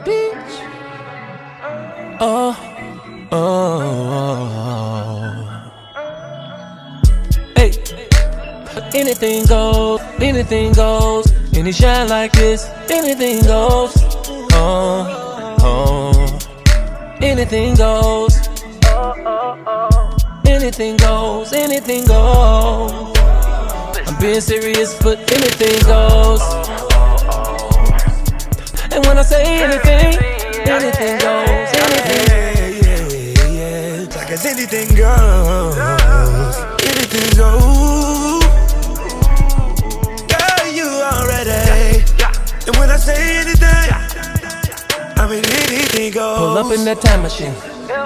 Bitch. Oh, oh. Hey, anything goes, anything goes. And it shine like this, anything goes. Anything goes. Anything goes, anything goes. I'm being serious, but anything goes. And when I say anything, anything goes, anything. Yeah. Like as anything goes, anything goes. Girl, you already. And when I say anything, I mean anything goes. Pull up in that time machine.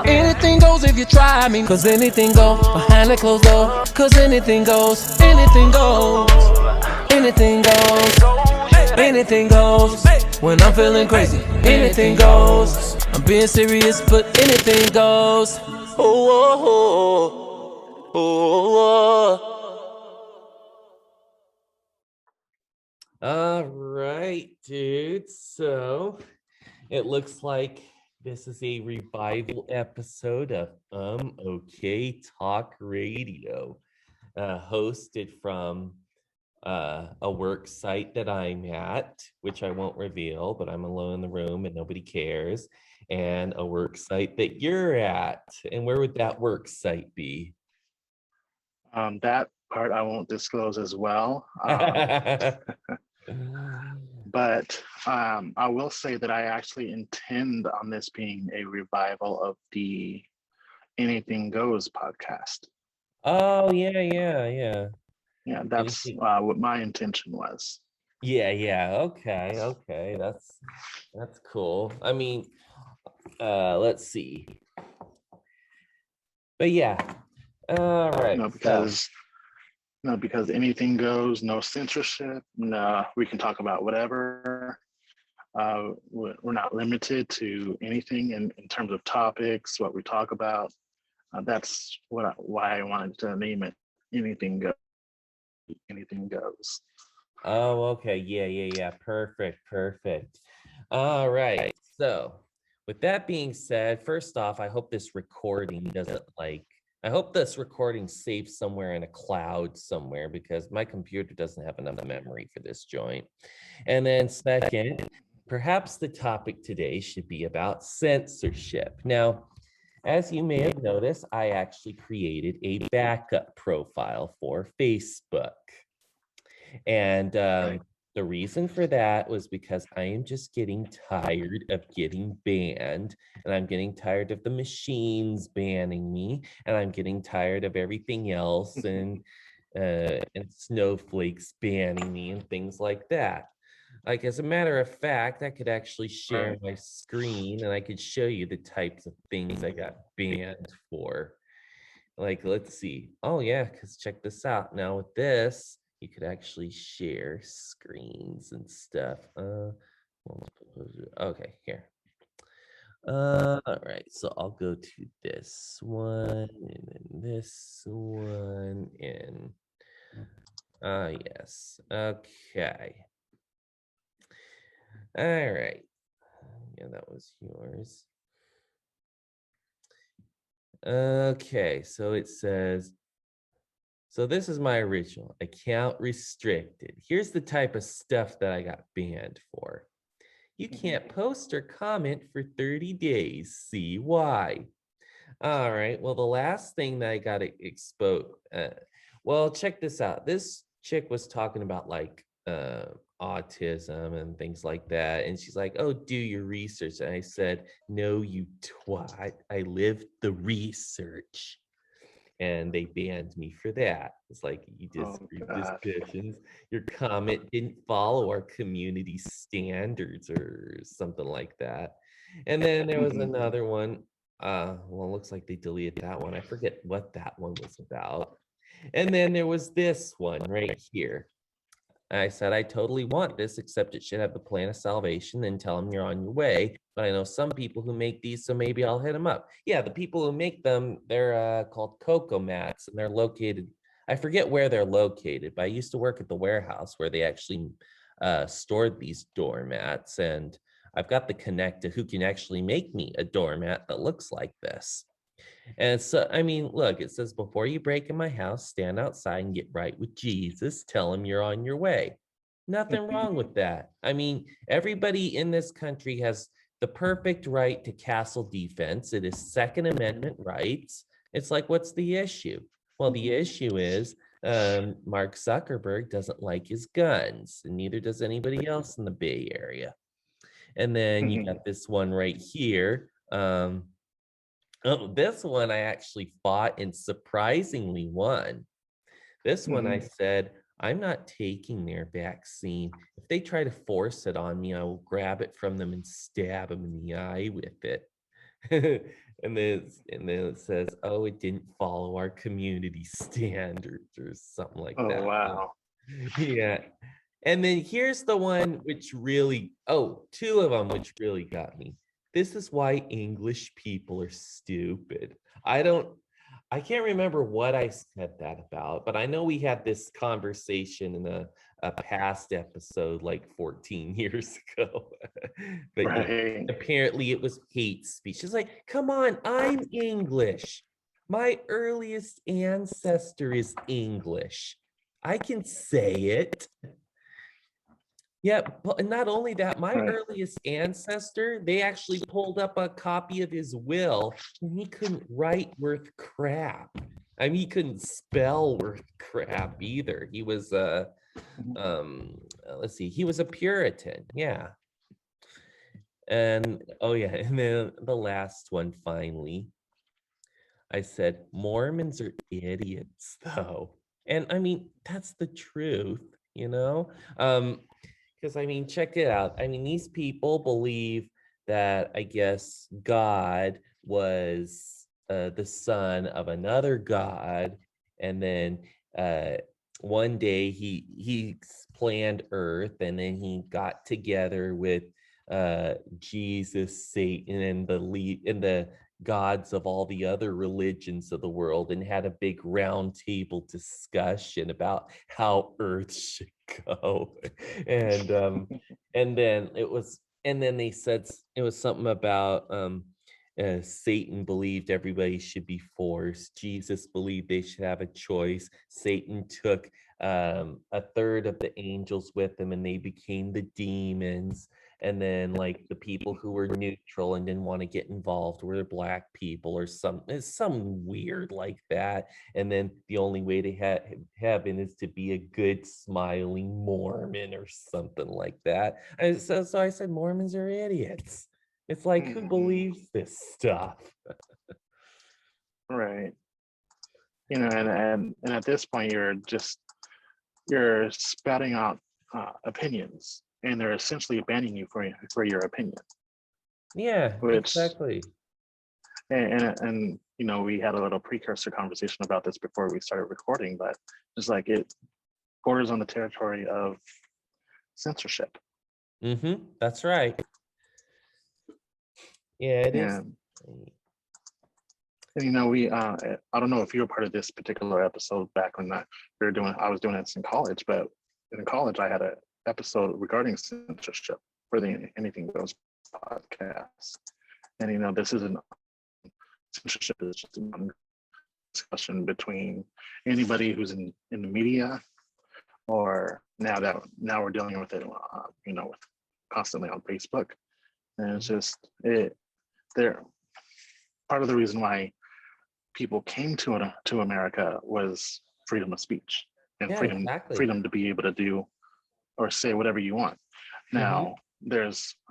Anything goes if you try me. Cause anything goes behind the closed door. Cause anything goes, anything goes. Anything goes, anything goes. When I'm feeling crazy, anything goes. I'm being serious, but anything goes. All right, dude. So it looks like this is a revival episode of OK Talk Radio, hosted from a work site that I'm at, which I won't reveal, but I'm alone in the room and nobody cares, and a work site that you're at. And where would that work site be? That part I won't disclose as well. But I will say that I actually intend on this being a revival of the Anything Goes podcast. Oh, yeah. Yeah, that's what my intention was. Yeah. Okay. That's cool. I mean, let's see. But yeah. All right. Because anything goes, no censorship. No, we can talk about whatever. We're not limited to anything in terms of topics, what we talk about. That's why I wanted to name it Anything Goes. Anything goes. Oh, okay. Yeah. Perfect. All right. So, with that being said, first off, I hope this recording saves somewhere in a cloud somewhere, because my computer doesn't have enough memory for this joint. And then second, perhaps the topic today should be about censorship. Now, as you may have noticed, I actually created a backup profile for Facebook. And the reason for that was because I am just getting tired of getting banned, and I'm getting tired of the machines banning me, and I'm getting tired of everything else and snowflakes banning me and things like that. Like, as a matter of fact, I could actually share my screen and I could show you the types of things I got banned for. Like, let's see. Oh yeah, because check this out. Now with this, you could actually share screens and stuff. Okay, here. All right, so I'll go to this one and then this one and yes. Okay. All right. Yeah, that was yours. Okay, so it says, so this is my original account restricted. Here's the type of stuff that I got banned for. You can't post or comment for 30 days. See why? All right. Well, the last thing that I got exposed. Well, check this out. This chick was talking about like autism and things like that, and she's like, "Oh, do your research." And I said, "No, you twat. I lived the research." And they banned me for that. It's like, you just suspicions. Your comment didn't follow our community standards or something like that. And then there was another one. Well, it looks like they deleted that one. I forget what that one was about. And then there was this one right here. I said, I totally want this, except it should have the plan of salvation and tell them you're on your way. But I know some people who make these, so maybe I'll hit them up. Yeah, the people who make them, they're called Cocoa Mats, and they're located, I forget where they're located, but I used to work at the warehouse where they actually stored these doormats. And I've got the connected who can actually make me a doormat that looks like this. And so, I mean, look, it says, before you break in my house, stand outside and get right with Jesus. Tell him you're on your way. Nothing wrong with that. I mean, everybody in this country has the perfect right to castle defense. It is Second Amendment rights. It's like, what's the issue? Well, the issue is Mark Zuckerberg doesn't like his guns, and neither does anybody else in the Bay Area. And then you got this one right here. Oh, this one I actually fought and surprisingly won. This one I said, I'm not taking their vaccine. If they try to force it on me, I will grab it from them and stab them in the eye with it. and then it says, oh, it didn't follow our community standards or something like Oh, that. wow. Yeah. And then here's the one which really, two of them which really got me. This is why English people are stupid. I can't remember what I said that about, but I know we had this conversation in a past episode like 14 years ago. But yeah, Right. apparently it was hate speech. It's like, come on, I'm English. My earliest ancestor is English. I can say it. Yeah, but not only that, my Right. earliest ancestor, they actually pulled up a copy of his will, and he couldn't write worth crap. I mean, he couldn't spell worth crap either. He was let's see, he was a Puritan, yeah. And oh yeah, and then the last one finally, I said, Mormons are idiots, though. And I mean, that's the truth, you know? Because I mean, check it out. I mean, these people believe that I guess God was the son of another God, and then one day he planned Earth, and then he got together with Jesus, Satan, and the gods of all the other religions of the world, and had a big round table discussion about how Earth should go. And then they said it was something about Satan believed everybody should be forced. Jesus believed they should have a choice. Satan took a third of the angels with him, and they became the demons. And then like the people who were neutral and didn't want to get involved were the black people, or some weird like that. And then the only way to heaven is to be a good smiling Mormon or something like that. And so I said Mormons are idiots. It's like, who believes this stuff? Right. You know, and at this point, you're spouting out opinions, and they're essentially banning you for your opinion. Yeah, Which, exactly. And you know, we had a little precursor conversation about this before we started recording, but it's like it borders on the territory of censorship. That's right. Yeah, it is. And you know, I don't know if you were part of this particular episode back when I was doing this in college, but in college I had an episode regarding censorship for the Anything Goes podcast. And you know, censorship is just a discussion between anybody who's in the media, or now we're dealing with it, you know, with constantly on Facebook. And it's just they're part of the reason why people came to America was freedom of speech and freedom to be able to do or say whatever you want. Now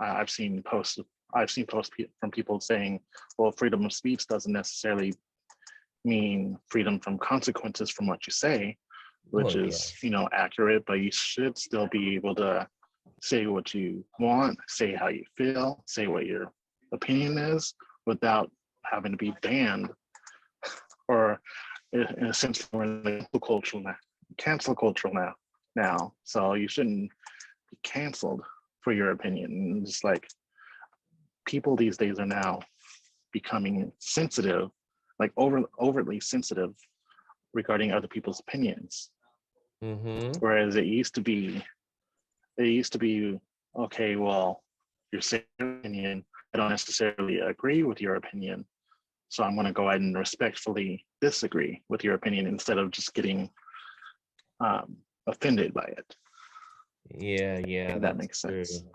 I've seen posts from people saying, well, freedom of speech doesn't necessarily mean freedom from consequences from what you say, which is you know, accurate, but you should still be able to say what you want, say how you feel, say what your opinion is without having to be banned. Or in a sense, we're in the cancel culture now. So you shouldn't be canceled for your opinion. And just like people these days are now becoming sensitive, like overtly sensitive regarding other people's opinions. Whereas it used to be, okay, well, you're saying your opinion. I don't necessarily agree with your opinion. So I'm going to go ahead and respectfully disagree with your opinion instead of just getting offended by it. Yeah, If that makes sense. true.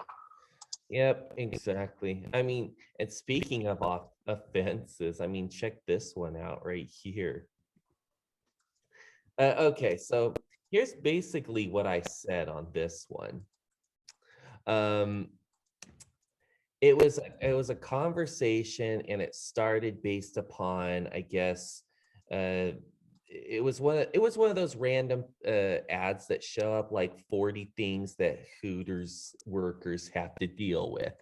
Yep, exactly. I mean, and speaking of offenses, I mean, check this one out right here. Okay, so here's basically what I said on this one. Um, it was a conversation, and it started based upon, I guess, uh, it was one of those random ads that show up like 40 things that Hooters workers have to deal with.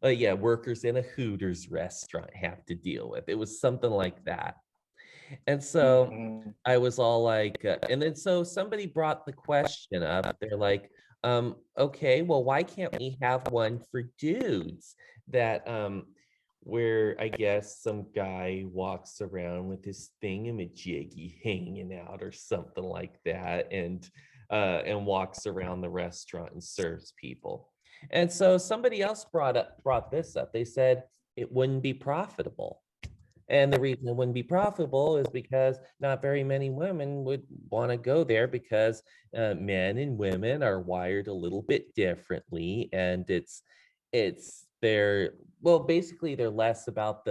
Yeah, workers in a Hooters restaurant have to deal with. It was something like that. And so Mhm. I was all like, and then so somebody brought the question up. They're like, okay, well, why can't we have one for dudes that where I guess some guy walks around with his thingamajiggy hanging out or something like that, and walks around the restaurant and serves people. And so somebody else brought this up. They said it wouldn't be profitable. And the reason it wouldn't be profitable is because not very many women would want to go there because men and women are wired a little bit differently, and it's they're well, basically they're less about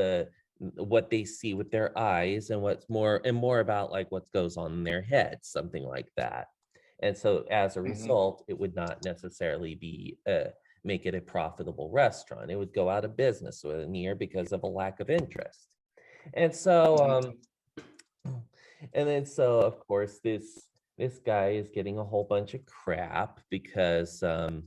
what they see with their eyes, and what's more about like what goes on in their heads, something like that. And so as a Mhm. result, it would not necessarily be make it a profitable restaurant. It would go out of business within a year because of a lack of interest. And so, Mhm. and then so of course this guy is getting a whole bunch of crap because uh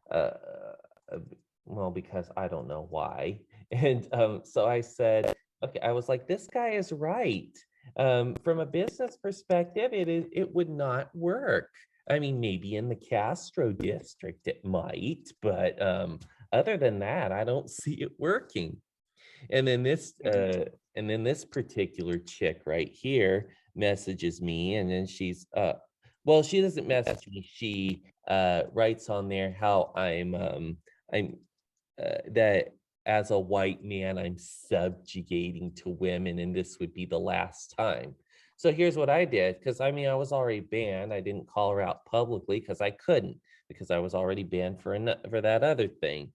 uh, well, because I don't know why. And so I said, okay, I was like, this guy is right. From a business perspective, it would not work. I mean, maybe in the Castro district it might, but other than that, I don't see it working. And then Mhm. this particular chick right here messages me, and then well, she doesn't message me. She writes on there how I'm that as a white man, I'm subjugating to women, and this would be the last time. So here's what I did, because I mean, I was already banned. I didn't call her out publicly because I couldn't, because I was already banned for that other thing.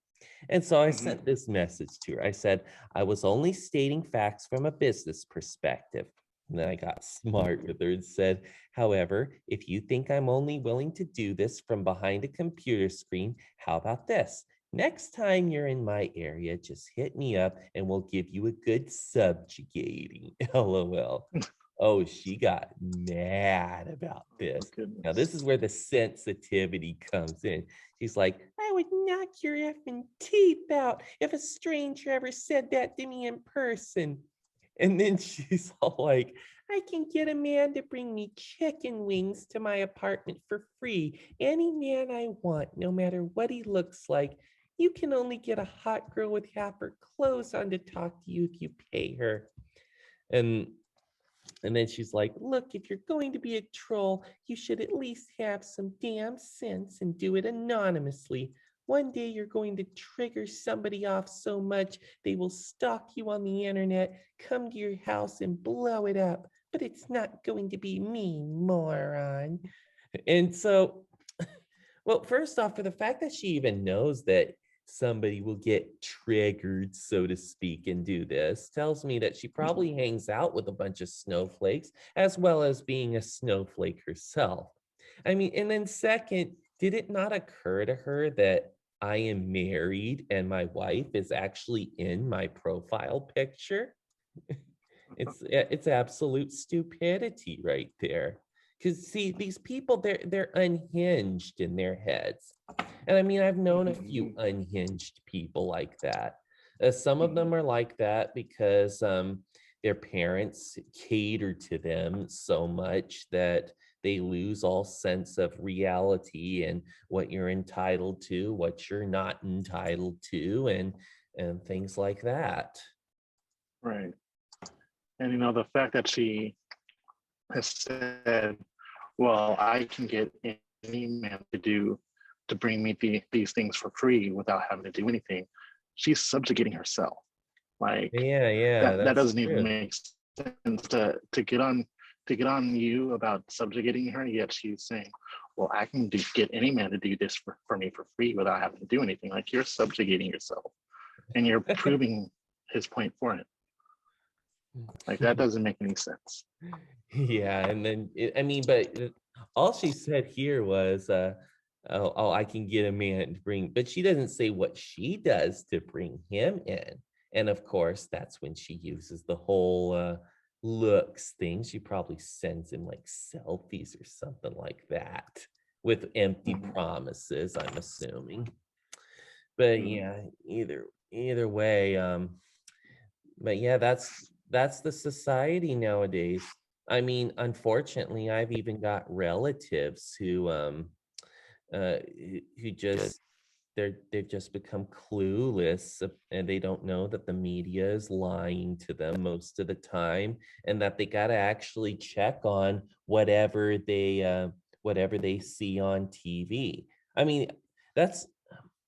And so I Mhm. sent this message to her. I said, I was only stating facts from a business perspective. And then I got smart with her and said, however, if you think I'm only willing to do this from behind a computer screen, how about this? Next time you're in my area, just hit me up and we'll give you a good subjugating. LOL. Oh, she got mad about Oh, this. Now, goodness. this is where the sensitivity comes in. She's like, I would knock your effing teeth out if a stranger ever said that to me in person. And then she's all like, I can get a man to bring me chicken wings to my apartment for free. Any man I want, no matter what he looks like. You can only get a hot girl with half her clothes on to talk to you if you pay her. And and then she's like, look, if you're going to be a troll, you should at least have some damn sense and do it anonymously. One day you're going to trigger somebody off so much they will stalk you on the internet, come to your house and blow it up. But it's not going to be me, moron. And so, well, first off, for the fact that she even knows that somebody will get triggered, so to speak, and do this, tells me that she Mhm. probably hangs out with a bunch of snowflakes, as well as being a snowflake herself. I mean, and then second, did it not occur to her that I am married and my wife is actually in my profile picture? It's absolute stupidity right there. Because see, these people, they're unhinged in their heads. And I mean, I've known a few Mhm. unhinged people like that. Some of Mhm. them are like that because their parents cater to them so much that they lose all sense of reality and what you're entitled to, what you're not entitled to, and things like that. Right. And the fact that she has said, well, I can get any man to do to bring me these things for free without having to do anything, she's subjugating herself. Like Yeah, that that's doesn't even true. make sense to get on you about subjugating her, yet she's saying, well, I can get any man to do this for me for free without having to do anything. Like, you're subjugating yourself and you're proving his point for it. Like, that doesn't make any sense. Yeah, and then I mean, but all she said here was, oh, I can get a man to bring, but she doesn't say what she does to bring him in. And of course, that's when she uses the whole looks thing. She probably sends him like selfies or something like that with empty Mhm, promises, I'm assuming. But mhm. yeah, either way, but yeah, that's the society nowadays. I mean, unfortunately, I've even got relatives who just they've just become clueless, and they don't know that the media is lying to them most of the time, and that they got to actually check on whatever they see on TV. I mean, that's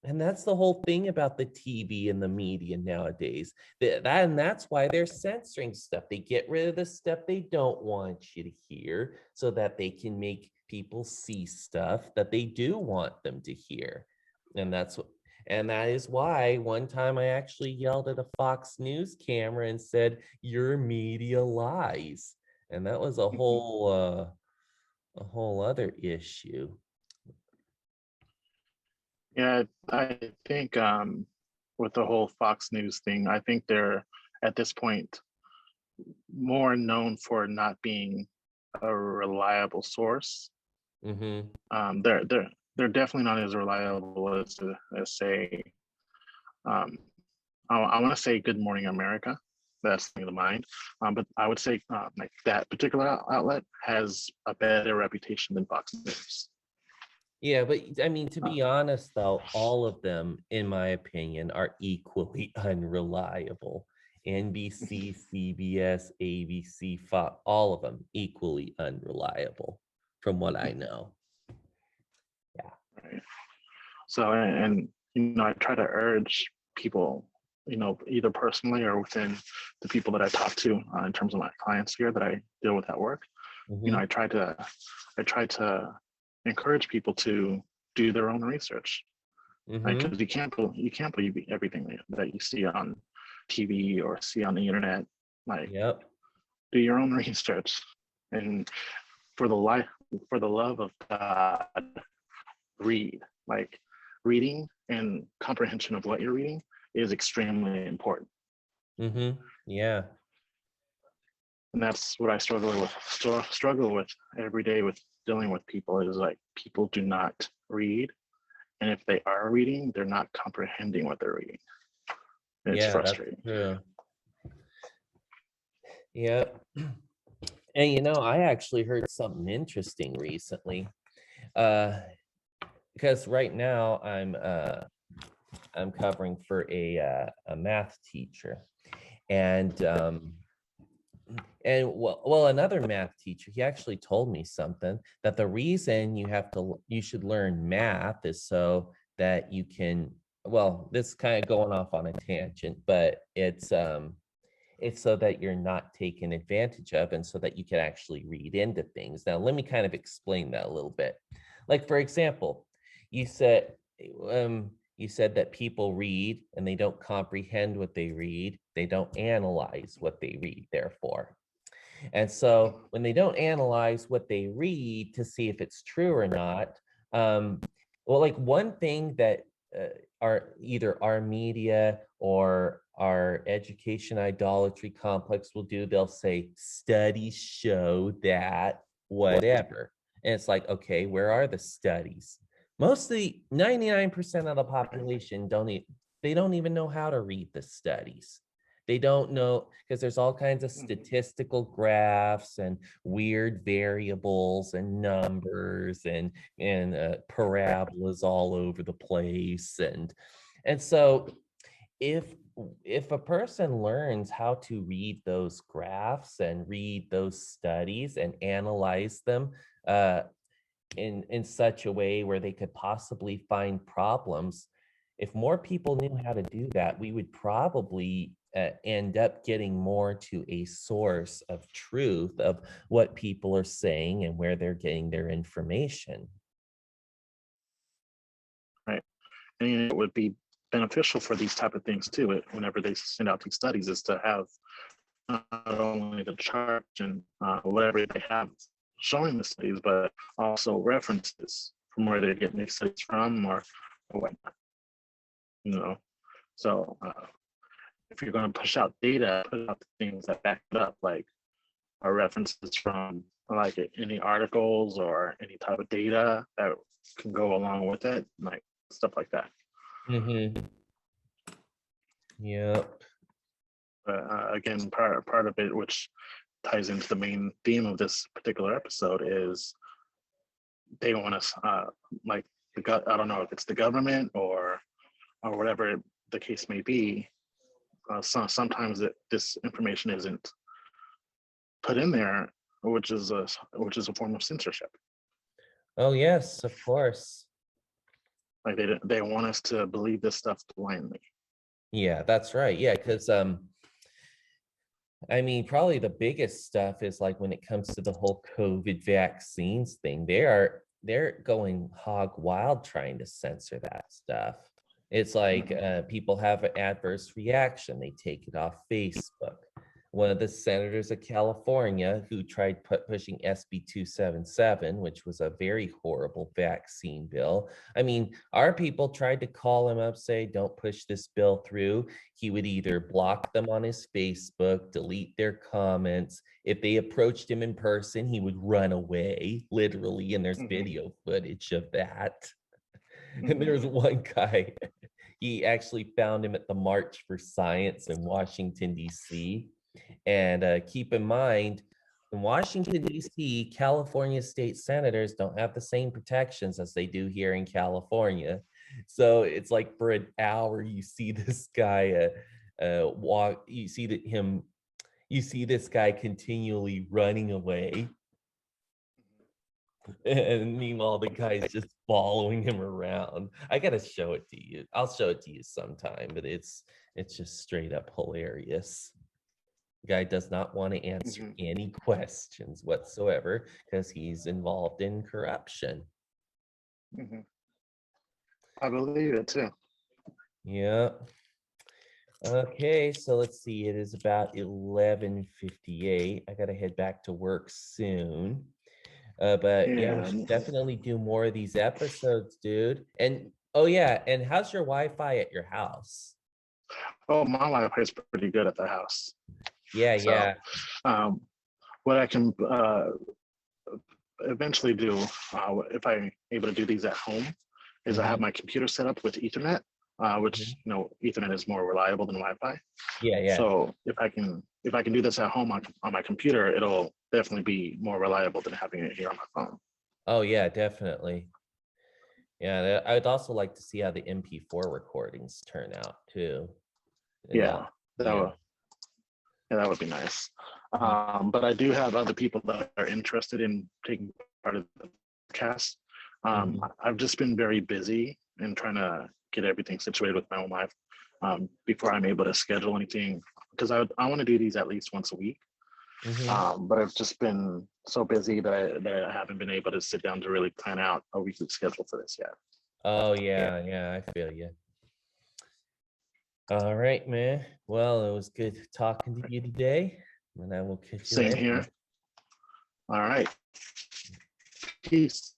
that's the whole thing about the TV and the media nowadays. And that's why they're censoring stuff. They get rid of the stuff they don't want you to hear so that they can make people see stuff that they do want them to hear. And that is why one time I actually yelled at a Fox News camera and said, "Your media lies." And that was a whole other issue. Yeah, I think with the whole Fox News thing, I think they're at this point more known for not being a reliable source. Hmm. They're definitely not as reliable as say, um, I want to say Good Morning America. That's coming to mind. But I would say like that particular outlet has a better reputation than Fox News. Yeah, but I mean, to Uh, be honest, though, all of them, in my opinion, are equally unreliable. NBC, CBS, ABC, Fox, all of them equally unreliable, from what I know. Yeah. right. So, and I try to urge people, either personally or within the people that I talk to in terms of my clients here that I deal with at work. Hmm. I try to encourage people to do their own research, like, Hmm. because you can't believe everything that you see on TV or see on the internet. Like, Yep. do your own research, and for the life for the love of God, read. Like, reading and comprehension of what you're reading is extremely important. Hmm. Yeah. And that's what I struggle with every day with dealing with people, is like, people do not read, and if they are reading, they're not comprehending what they're reading. It's Yeah, that's frustrating. true. Yep. And I actually heard something interesting recently. Uh, because right now I'm covering for a math teacher, and another math teacher, he actually told me something, that the reason you should learn math is so that you can, well, this is kind of going off on a tangent, but it's so that you're not taken advantage of, and so that you can actually read into things. Now, let me kind of explain that a little bit. Like, for example, you said you said that people read and they don't comprehend what they read. They don't analyze what they read, therefore. And so when they don't analyze what they read to see if it's true or not, um, well, like one thing that either our media or our education idolatry complex will do, they'll say studies show that whatever. And it's like, okay, where are the studies? Mostly 99% of the population they don't even know how to read the studies. They don't know, because there's all kinds of Mhm. statistical graphs and weird variables and numbers and parabolas all over the place, and so if if a person learns how to read those graphs and read those studies and analyze them, uh, in such a way where they could possibly find problems. If more people knew how to do that, we would probably end up getting more to a source of truth of what people are saying and where they're getting their information. Right. And it would be beneficial for these type of things too. Whenever they send out these studies, is to have not only the chart and whatever they have showing the studies, but also references from where they're getting these studies from or whatnot. You know, so if you're going to push out data, put out things that back it up, like our references from like any articles or any type of data that can go along with it, like stuff like that. Mm-hmm. Yep. Again, part of it, which ties into the main theme of this particular episode, is they want us like I don't know if it's the government or whatever the case may be. Sometimes this information isn't put in there, which is a form of censorship. Oh yes, of course. Like they want us to believe this stuff blindly. Yeah, that's right. Yeah, because I mean, probably the biggest stuff is like when it comes to the whole COVID vaccines thing, they're going hog wild trying to censor that stuff. It's like people have an adverse reaction, they take it off Facebook. One of the senators of California who tried pushing SB 277, which was a very horrible vaccine bill. I mean, our people tried to call him up, say, don't push this bill through. He would either block them on his Facebook, delete their comments. If they approached him in person, he would run away, literally, and there's video footage of that. And there was one guy, he actually found him at the March for Science in Washington, D.C. And keep in mind, in Washington, D.C., California state senators don't have the same protections as they do here in California. So it's like for an hour, you see this guy walk, you see this guy continually running away. And meanwhile, the guy's just following him around. I gotta show it to you. I'll show it to you sometime, but it's just straight up hilarious. The guy does not want to answer any questions whatsoever because he's involved in corruption. I believe it too. Yeah. Okay, so let's see. It is about 11:58. I gotta head back to work soon. But yeah, we should definitely do more of these episodes, dude. And oh yeah, and how's your Wi-Fi at your house? Oh, my Wi-Fi is pretty good at the house. Yeah, so, yeah. What I can eventually do, if I'm able to do these at home, is I have my computer set up with Ethernet, which you know, Ethernet is more reliable than Wi-Fi. Yeah, yeah. So if I can do this at home on my computer, it'll definitely be more reliable than having it here on my phone. Oh yeah, definitely. Yeah, I'd also like to see how the MP4 recordings turn out too. Yeah, that would be nice. But I do have other people that are interested in taking part of the cast. I've just been very busy and trying to get everything situated with my own life before I'm able to schedule anything, because I want to do these at least once a week. But I've just been so busy that I haven't been able to sit down to really plan out a weekly schedule for this yet. Oh yeah, yeah, I feel you. All right, man. Well, it was good talking to you today, and I will catch you later. Same here. All right. Peace.